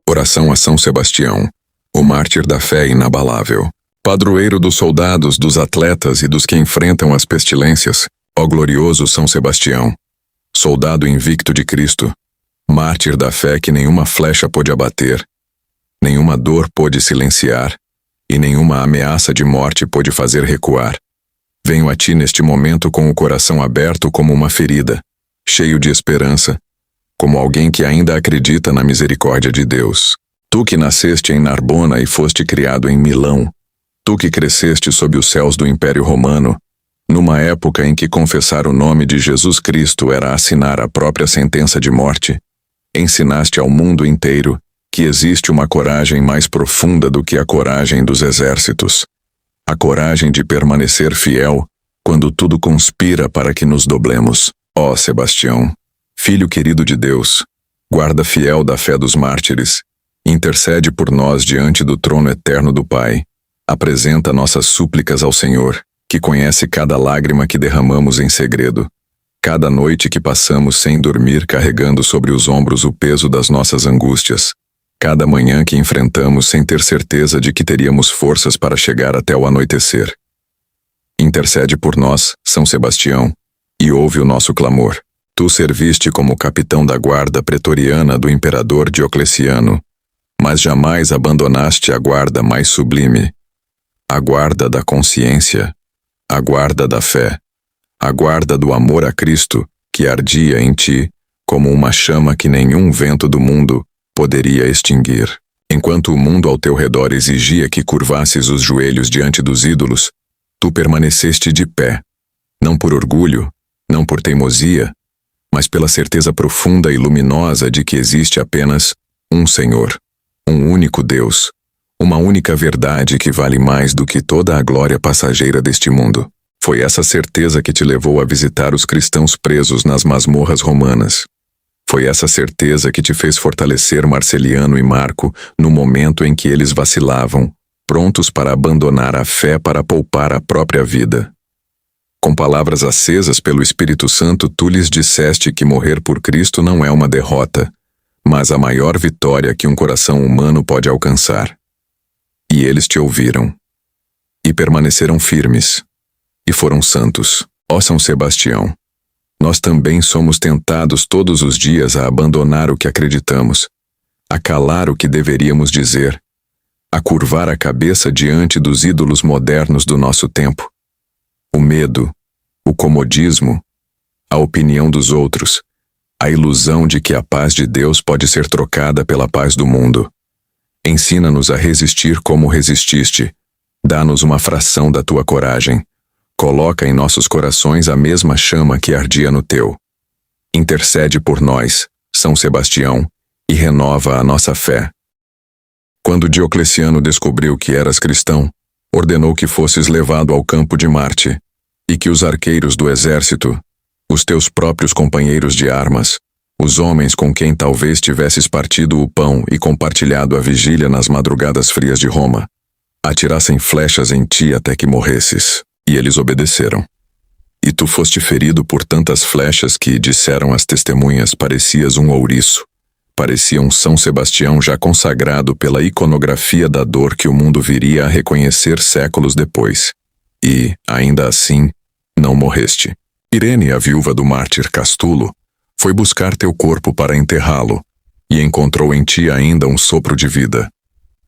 Oração a São Sebastião, o mártir da fé inabalável, padroeiro dos soldados, dos atletas e dos que enfrentam as pestilências, ó glorioso São Sebastião, soldado invicto de Cristo, mártir da fé que nenhuma flecha pôde abater, nenhuma dor pôde silenciar e nenhuma ameaça de morte pôde fazer recuar. Venho a ti neste momento com o coração aberto como uma ferida, cheio de esperança, como alguém que ainda acredita na misericórdia de Deus. Tu que nasceste em Narbona e foste criado em Milão, tu que cresceste sob os céus do Império Romano, numa época em que confessar o nome de Jesus Cristo era assinar a própria sentença de morte, ensinaste ao mundo inteiro que existe uma coragem mais profunda do que a coragem dos exércitos, a coragem de permanecer fiel quando tudo conspira para que nos doblemos. Ó Sebastião, filho querido de Deus, guarda fiel da fé dos mártires, intercede por nós diante do trono eterno do Pai, apresenta nossas súplicas ao Senhor, que conhece cada lágrima que derramamos em segredo, cada noite que passamos sem dormir carregando sobre os ombros o peso das nossas angústias, cada manhã que enfrentamos sem ter certeza de que teríamos forças para chegar até o anoitecer. Intercede por nós, São Sebastião, e ouve o nosso clamor. Tu serviste como capitão da guarda pretoriana do imperador Diocleciano, mas jamais abandonaste a guarda mais sublime, a guarda da consciência, a guarda da fé, a guarda do amor a Cristo, que ardia em ti como uma chama que nenhum vento do mundo poderia extinguir. Enquanto o mundo ao teu redor exigia que curvasses os joelhos diante dos ídolos, tu permaneceste de pé, não por orgulho, não por teimosia, mas pela certeza profunda e luminosa de que existe apenas um Senhor, um único Deus, uma única verdade que vale mais do que toda a glória passageira deste mundo. Foi essa certeza que te levou a visitar os cristãos presos nas masmorras romanas. Foi essa certeza que te fez fortalecer Marceliano e Marco no momento em que eles vacilavam, prontos para abandonar a fé para poupar a própria vida. Com palavras acesas pelo Espírito Santo, tu lhes disseste que morrer por Cristo não é uma derrota, mas a maior vitória que um coração humano pode alcançar. E eles te ouviram. E permaneceram firmes. E foram santos. Ó São Sebastião, nós também somos tentados todos os dias a abandonar o que acreditamos, a calar o que deveríamos dizer, a curvar a cabeça diante dos ídolos modernos do nosso tempo. O medo, o comodismo, a opinião dos outros, a ilusão de que a paz de Deus pode ser trocada pela paz do mundo. Ensina-nos a resistir como resististe. Dá-nos uma fração da tua coragem. Coloca em nossos corações a mesma chama que ardia no teu. Intercede por nós, São Sebastião, e renova a nossa fé. Quando Diocleciano descobriu que eras cristão, ordenou que fosses levado ao campo de Marte, e que os arqueiros do exército, os teus próprios companheiros de armas, os homens com quem talvez tivesses partido o pão e compartilhado a vigília nas madrugadas frias de Roma, atirassem flechas em ti até que morresses. E eles obedeceram. E tu foste ferido por tantas flechas que, disseram as testemunhas, parecias um ouriço. Parecia um São Sebastião já consagrado pela iconografia da dor que o mundo viria a reconhecer séculos depois. E, ainda assim, não morreste. Irene, a viúva do mártir Castulo, foi buscar teu corpo para enterrá-lo, e encontrou em ti ainda um sopro de vida.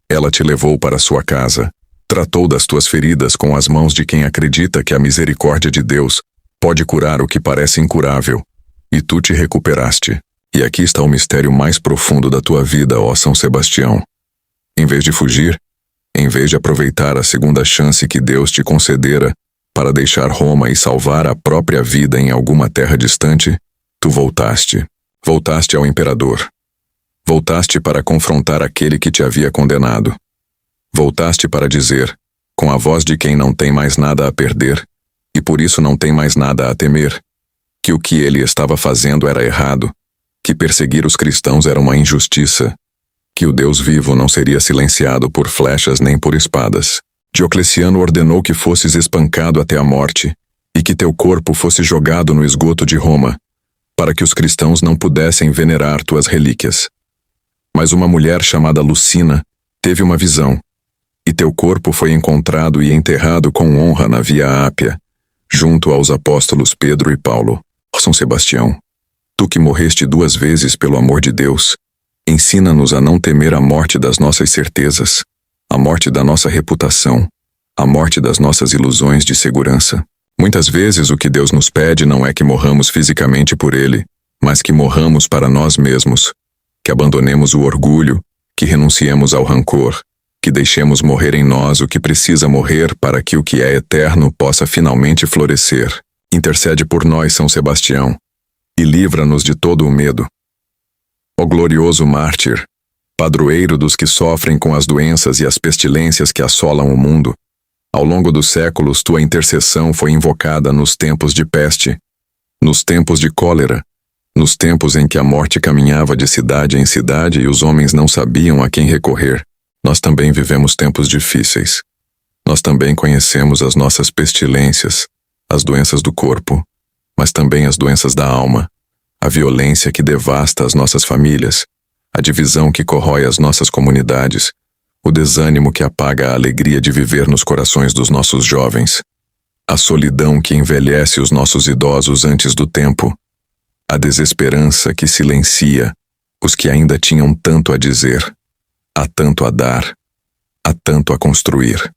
Ela te levou para sua casa, tratou das tuas feridas com as mãos de quem acredita que a misericórdia de Deus pode curar o que parece incurável, e tu te recuperaste. E aqui está o mistério mais profundo da tua vida, ó São Sebastião. Em vez de fugir, em vez de aproveitar a segunda chance que Deus te concedera para deixar Roma e salvar a própria vida em alguma terra distante, tu voltaste. Voltaste ao imperador. Voltaste para confrontar aquele que te havia condenado. Voltaste para dizer, com a voz de quem não tem mais nada a perder, e por isso não tem mais nada a temer, que o que ele estava fazendo era errado, que perseguir os cristãos era uma injustiça, que o Deus vivo não seria silenciado por flechas nem por espadas. Diocleciano ordenou que fosses espancado até a morte, e que teu corpo fosse jogado no esgoto de Roma, para que os cristãos não pudessem venerar tuas relíquias. Mas uma mulher chamada Lucina teve uma visão, e teu corpo foi encontrado e enterrado com honra na Via Ápia, junto aos apóstolos Pedro e Paulo. São Sebastião, tu que morreste 2 vezes pelo amor de Deus, ensina-nos a não temer a morte das nossas certezas, a morte da nossa reputação, a morte das nossas ilusões de segurança. Muitas vezes o que Deus nos pede não é que morramos fisicamente por Ele, mas que morramos para nós mesmos, que abandonemos o orgulho, que renunciemos ao rancor, que deixemos morrer em nós o que precisa morrer para que o que é eterno possa finalmente florescer. Intercede por nós, São Sebastião, e livra-nos de todo o medo. Ó glorioso mártir, padroeiro dos que sofrem com as doenças e as pestilências que assolam o mundo, ao longo dos séculos tua intercessão foi invocada nos tempos de peste, nos tempos de cólera, nos tempos em que a morte caminhava de cidade em cidade e os homens não sabiam a quem recorrer. Nós também vivemos tempos difíceis. Nós também conhecemos as nossas pestilências, as doenças do corpo, mas também as doenças da alma, a violência que devasta as nossas famílias, a divisão que corrói as nossas comunidades, o desânimo que apaga a alegria de viver nos corações dos nossos jovens, a solidão que envelhece os nossos idosos antes do tempo, a desesperança que silencia os que ainda tinham tanto a dizer, há tanto a dar, há tanto a construir.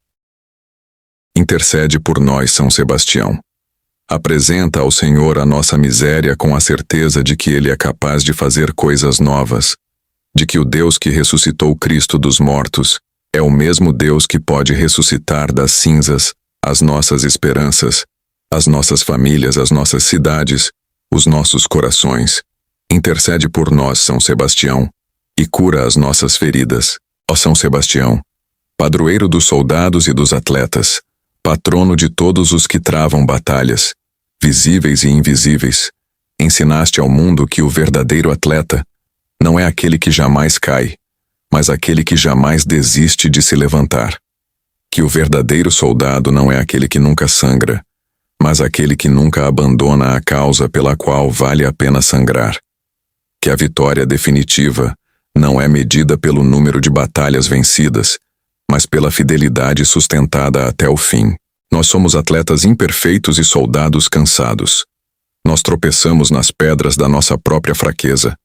Intercede por nós, São Sebastião. Apresenta ao Senhor a nossa miséria com a certeza de que Ele é capaz de fazer coisas novas, de que o Deus que ressuscitou Cristo dos mortos é o mesmo Deus que pode ressuscitar das cinzas as nossas esperanças, as nossas famílias, as nossas cidades, os nossos corações. Intercede por nós, São Sebastião, e cura as nossas feridas. Ó São Sebastião, padroeiro dos soldados e dos atletas, patrono de todos os que travam batalhas, visíveis e invisíveis, ensinaste ao mundo que o verdadeiro atleta não é aquele que jamais cai, mas aquele que jamais desiste de se levantar. Que o verdadeiro soldado não é aquele que nunca sangra, mas aquele que nunca abandona a causa pela qual vale a pena sangrar. Que a vitória definitiva não é medida pelo número de batalhas vencidas, mas pela fidelidade sustentada até o fim. Nós somos atletas imperfeitos e soldados cansados. Nós tropeçamos nas pedras da nossa própria fraqueza.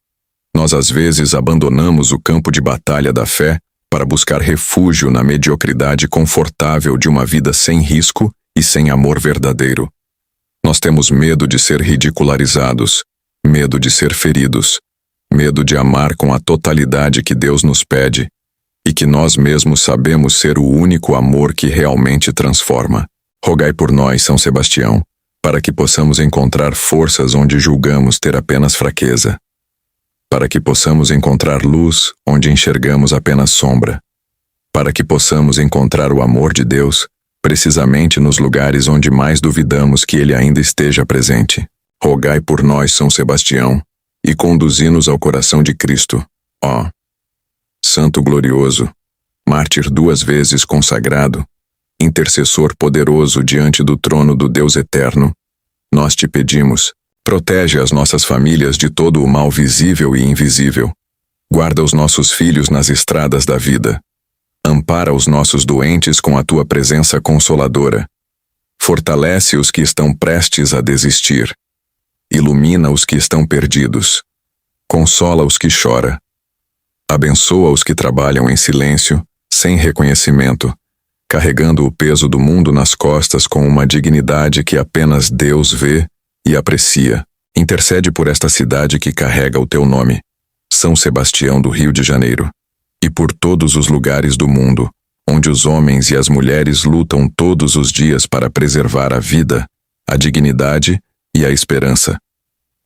Nós às vezes abandonamos o campo de batalha da fé para buscar refúgio na mediocridade confortável de uma vida sem risco e sem amor verdadeiro. Nós temos medo de ser ridicularizados, medo de ser feridos, medo de amar com a totalidade que Deus nos pede e que nós mesmos sabemos ser o único amor que realmente transforma. Rogai por nós, São Sebastião, para que possamos encontrar forças onde julgamos ter apenas fraqueza, para que possamos encontrar luz onde enxergamos apenas sombra, para que possamos encontrar o amor de Deus precisamente nos lugares onde mais duvidamos que Ele ainda esteja presente. Rogai por nós, São Sebastião, e conduzi-nos ao coração de Cristo. Ó Santo glorioso, mártir 2 vezes consagrado, intercessor poderoso diante do trono do Deus eterno, nós te pedimos, protege as nossas famílias de todo o mal visível e invisível. Guarda os nossos filhos nas estradas da vida. Ampara os nossos doentes com a tua presença consoladora. Fortalece os que estão prestes a desistir. Ilumina os que estão perdidos. Consola os que choram. Abençoa os que trabalham em silêncio, sem reconhecimento, carregando o peso do mundo nas costas com uma dignidade que apenas Deus vê e aprecia. Intercede por esta cidade que carrega o teu nome, São Sebastião do Rio de Janeiro, e por todos os lugares do mundo, onde os homens e as mulheres lutam todos os dias para preservar a vida, a dignidade e a esperança.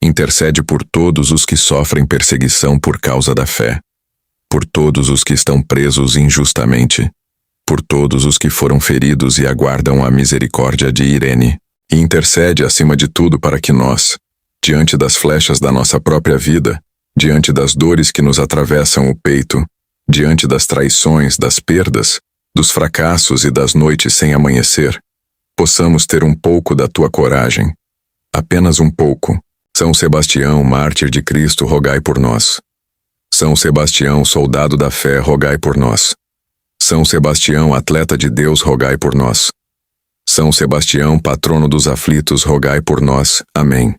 Intercede por todos os que sofrem perseguição por causa da fé, por todos os que estão presos injustamente, por todos os que foram feridos e aguardam a misericórdia de Irene. E intercede acima de tudo para que nós, diante das flechas da nossa própria vida, diante das dores que nos atravessam o peito, diante das traições, das perdas, dos fracassos e das noites sem amanhecer, possamos ter um pouco da tua coragem, apenas um pouco, São Sebastião, mártir de Cristo, rogai por nós. São Sebastião, soldado da fé, rogai por nós. São Sebastião, atleta de Deus, rogai por nós. São Sebastião, patrono dos aflitos, rogai por nós. Amém.